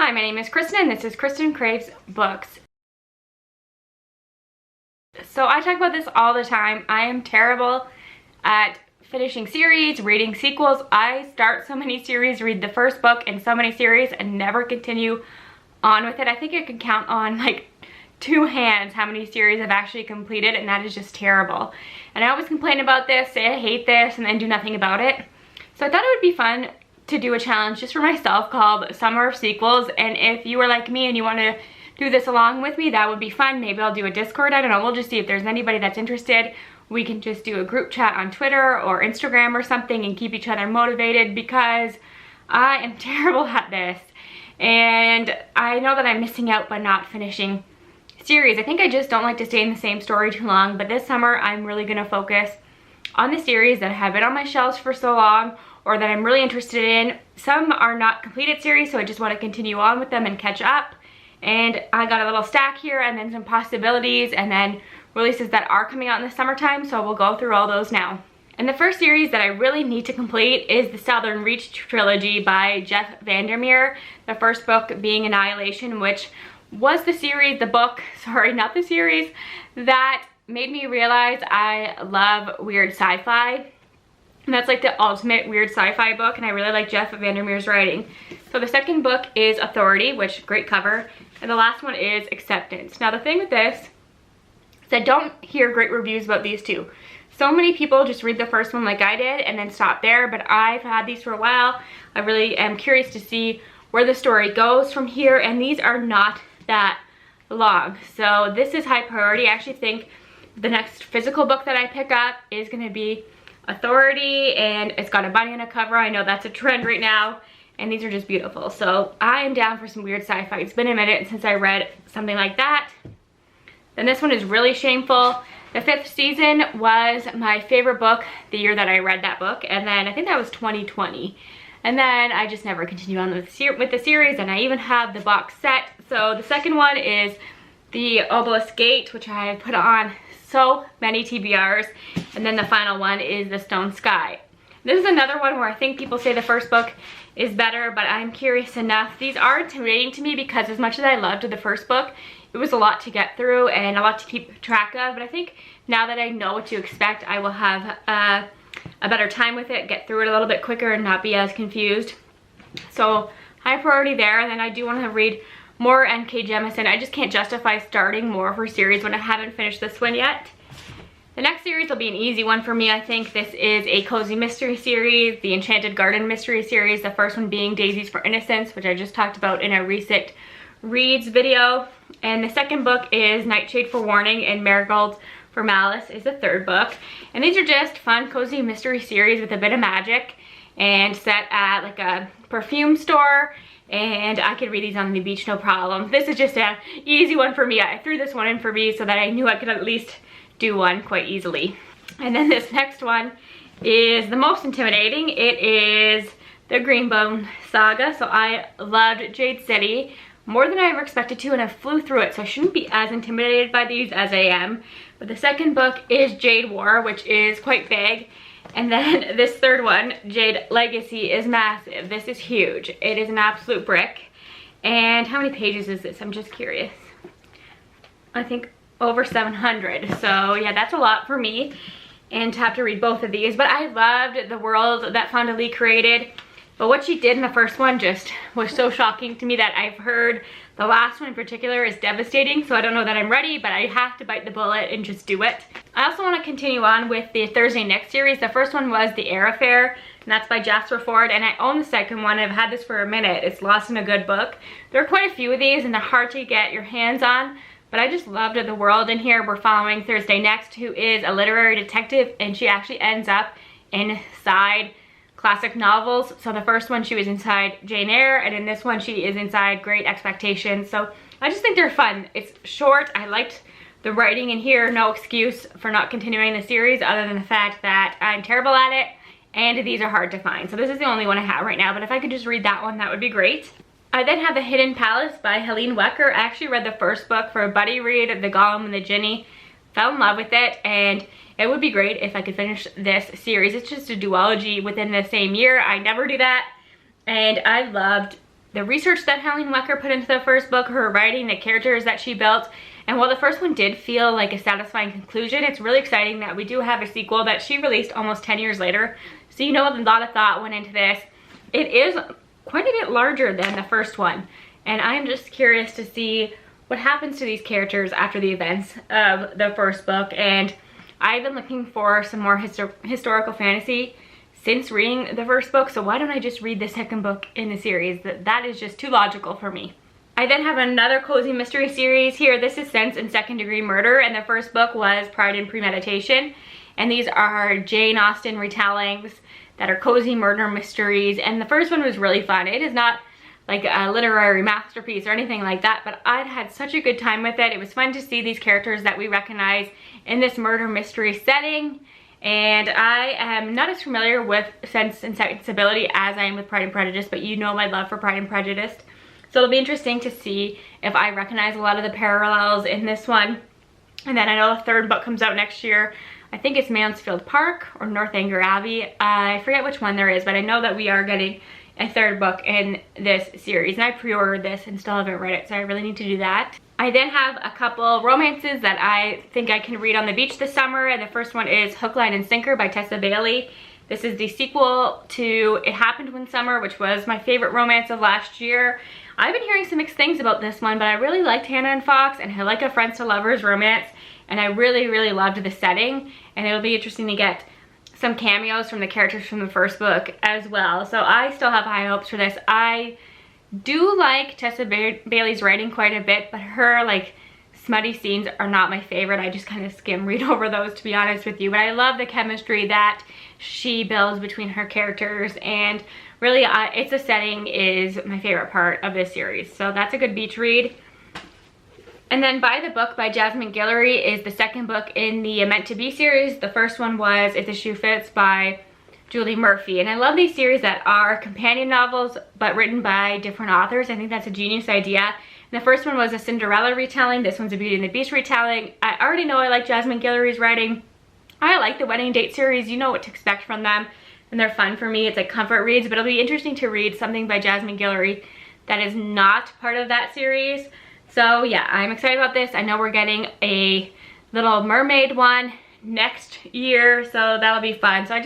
Hi, my name is Kristin and this is Kristin Kraves Books. So I talk about this all the time. I am terrible at finishing series, reading sequels. I start so many series, read the first book in so many series and never continue on with it. I think I can count on like two hands how many series I've actually completed, and that is just terrible. And I always complain about this, say I hate this, and then do nothing about it. So I thought it would be fun to do a challenge just for myself called Summer of Sequels, and if you are like me and you want to do this along with me, that would be fun. Maybe I'll do a Discord, I don't know, we'll just see if there's anybody that's interested. We can just do a group chat on Twitter or Instagram or something and keep each other motivated, because I am terrible at this and I know that I'm missing out by not finishing series. I think I just don't like to stay in the same story too long, but this summer I'm really going to focus on the series that have been on my shelves for so long or that I'm really interested in. Some are not completed series, so I just want to continue on with them and catch up. And I got a little stack here and then some possibilities and then releases that are coming out in the summertime, so we'll go through all those now. And the first series that I really need to complete is the Southern Reach trilogy by Jeff Vandermeer. The first book being Annihilation, which was the book, that made me realize I love weird sci-fi. And that's like the ultimate weird sci-fi book, and I really like Jeff Vandermeer's writing. So the second book is Authority, which great cover, and the last one is Acceptance. Now the thing with this is I don't hear great reviews about these two. So many people just read the first one like I did and then stop there, but I've had these for a while. I really am curious to see where the story goes from here, and these are not that long. So this is high priority. I actually think the next physical book that I pick up is going to be Authority, and it's got a bunny on a cover. I know that's a trend right now, and these are just beautiful. So I am down for some weird sci-fi. It's been a minute since I read something like that. Then this one is really shameful. The 5th season was my favorite book the year that I read that book, and then I think that was 2020. And then I just never continued on with the series, and I even have the box set. So the second one is The Obelisk Gate, which I have put on so many TBRs, and then the final one is The Stone Sky. This is another one where I think people say the first book is better, but I'm curious enough. These are intimidating to me because as much as I loved the first book, it was a lot to get through and a lot to keep track of, but I think now that I know what to expect, I will have a better time with it, get through it a little bit quicker and not be as confused. So high priority there. And then I do want to read more N.K. Jemisin. I just can't justify starting more of her series when I haven't finished this one yet. The next series will be an easy one for me. I think this is a cozy mystery series, the Enchanted Garden mystery series, the first one being Daisies for Innocence, which I just talked about in a recent reads video. And the second book is Nightshade for Warning, and Marigold for Malice is the third book. And these are just fun, cozy mystery series with a bit of magic and set at like a perfume store. And I could read these on the beach, no problem. This is just an easy one for me. I threw this one in for me so that I knew I could at least do one quite easily. And then this next one is the most intimidating. It is the Greenbone Saga. So I loved Jade City more than I ever expected to, and I flew through it, so I shouldn't be as intimidated by these as I am. But the second book is Jade War, which is quite big. And then this third one, Jade Legacy, is massive. This is huge. It is an absolute brick. And how many pages is this? I'm just curious. I think over 700. So yeah, that's a lot for me, and to have to read both of these. But I loved the world that Fonda Lee created. But what she did in the first one just was so shocking to me that I've heard the last one in particular is devastating. So I don't know that I'm ready, but I have to bite the bullet and just do it. I also want to continue on with the Thursday Next series. The first one was The Air Affair, and that's by Jasper Fforde. And I own the second one. I've had this for a minute. It's Lost in a Good Book. There are quite a few of these, and they're hard to get your hands on. But I just loved the world in here. We're following Thursday Next, who is a literary detective, and she actually ends up inside classic novels. So the first one she was inside Jane Eyre, and in this one she is inside Great Expectations. So I just think they're fun. It's short. I liked the writing in here. No excuse for not continuing the series other than the fact that I'm terrible at it and these are hard to find. So this is the only one I have right now, but if I could just read that one, that would be great. I then have The Hidden Palace by Helene Wecker. I actually read the first book for a buddy read, The Golem and the Jinni. Fell in love with it, and it would be great if I could finish this series. It's just a duology within the same year. I never do that, and I loved the research that Helene Wecker put into the first book, her writing, the characters that she built. And while the first one did feel like a satisfying conclusion, it's really exciting that we do have a sequel that she released almost 10 years later. So you know a lot of thought went into this. It is quite a bit larger than the first one. And I'm just curious to see what happens to these characters after the events of the first book. And I've been looking for some more historical fantasy since reading the first book, so why don't I just read the second book in the series? That is just too logical for me. I then have another cozy mystery series here. This is Sense and Second Degree Murder, and the first book was Pride and Premeditation. And these are Jane Austen retellings that are cozy murder mysteries, and the first one was really fun. It is not like a literary masterpiece or anything like that, but I'd had such a good time with it. It was fun to see these characters that we recognize in this murder mystery setting. And I am not as familiar with Sense and Sensibility as I am with Pride and Prejudice, but you know my love for Pride and Prejudice. So it'll be interesting to see if I recognize a lot of the parallels in this one. And then I know the third book comes out next year. I think it's Mansfield Park or Northanger Abbey. I forget which one there is, but I know that we are getting a third book in this series. And I pre-ordered this and still haven't read it, so I really need to do that. I then have a couple romances that I think I can read on the beach this summer, and the first one is Hook, Line, and Sinker by Tessa Bailey. This is the sequel to It Happened One Summer, which was my favorite romance of last year. I've been hearing some mixed things about this one, but I really liked Hannah and Fox, and I like a friends to lovers romance, and I really, really loved the setting, and it'll be interesting to get some cameos from the characters from the first book as well. So I still have high hopes for this. I do like Tessa Bailey's writing quite a bit, but her like smutty scenes are not my favorite. I just kind of skim read over those, to be honest with you. But I love the chemistry that she builds between her characters, and really it's a setting is my favorite part of this series. So that's a good beach read. And then By the Book by Jasmine Guillory is the second book in the Meant to Be series. The first one was If the Shoe Fits by Julie Murphy. And I love these series that are companion novels but written by different authors. I think that's a genius idea. And the first one was a Cinderella retelling. This one's a Beauty and the Beast retelling. I already know I like Jasmine Guillory's writing. I like the Wedding Date series. You know what to expect from them, and they're fun for me. It's like comfort reads, but it'll be interesting to read something by Jasmine Guillory that is not part of that series. So yeah, I'm excited about this. I know we're getting a Little Mermaid one next year, so that'll be fun. So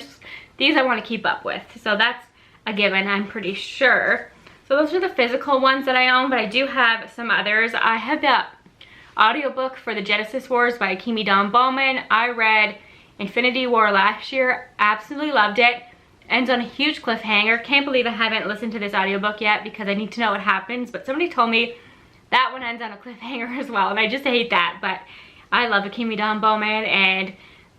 these I want to keep up with. So that's a given, I'm pretty sure. So those are the physical ones that I own, but I do have some others. I have the audiobook for the Genesis Wars by Kimi Don Bowman. I read Infinity War last year, absolutely loved it. Ends on a huge cliffhanger. Can't believe I haven't listened to this audiobook yet because I need to know what happens, but somebody told me that one ends on a cliffhanger as well, and I just hate that. But I love Kimi Don Bowman, and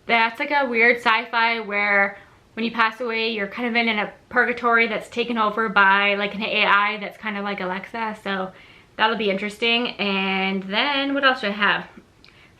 that's like a weird sci-fi where when you pass away, you're kind of in a purgatory that's taken over by like an AI that's kind of like Alexa. So that'll be interesting. And then what else do I have?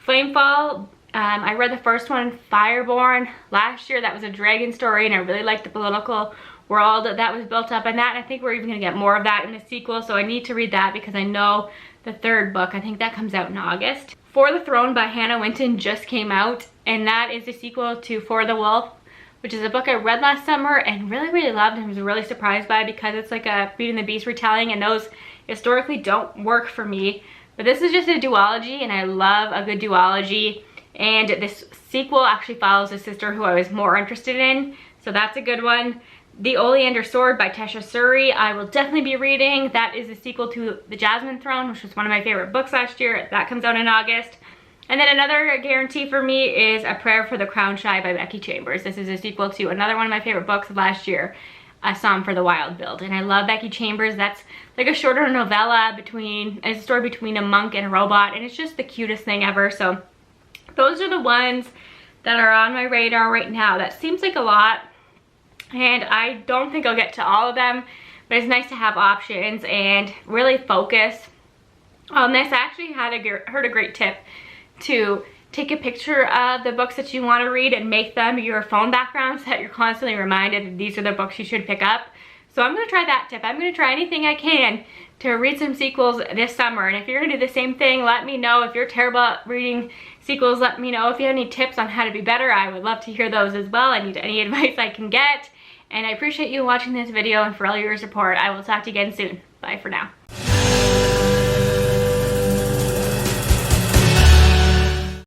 Flamefall. I read the first one, Fireborn, last year. That was a dragon story, and I really liked the political world that was built up in that. And I think we're even going to get more of that in the sequel, so I need to read that because I know the third book, I think that comes out in August. For the Throne by Hannah Winton just came out, and that is the sequel to For the Wolf, which is a book I read last summer and really, really loved and was really surprised by because it's like a Beauty and the Beast retelling, and those historically don't work for me. But this is just a duology, and I love a good duology. And this sequel actually follows a sister who I was more interested in, so that's a good one. The Oleander Sword by Tesha Suri, I will definitely be reading. That is the sequel to The Jasmine Throne, which was one of my favorite books last year. That comes out in August. And then another guarantee for me is A Prayer for the Crown Shy by Becky Chambers. This is a sequel to another one of my favorite books of last year, A Psalm for the Wild Build. And I love Becky Chambers. That's like a shorter novella it's a story between a monk and a robot, and it's just the cutest thing ever. So those are the ones that are on my radar right now. That seems like a lot, and I don't think I'll get to all of them, but it's nice to have options and really focus on this. I actually heard a great tip to take a picture of the books that you want to read and make them your phone background so that you're constantly reminded that these are the books you should pick up. So I'm going to try that tip. I'm going to try anything I can to read some sequels this summer. And if you're going to do the same thing, let me know. If you're terrible at reading sequels, let me know. If you have any tips on how to be better, I would love to hear those as well. I need any advice I can get. And I appreciate you watching this video and for all your support. I will talk to you again soon. Bye for now.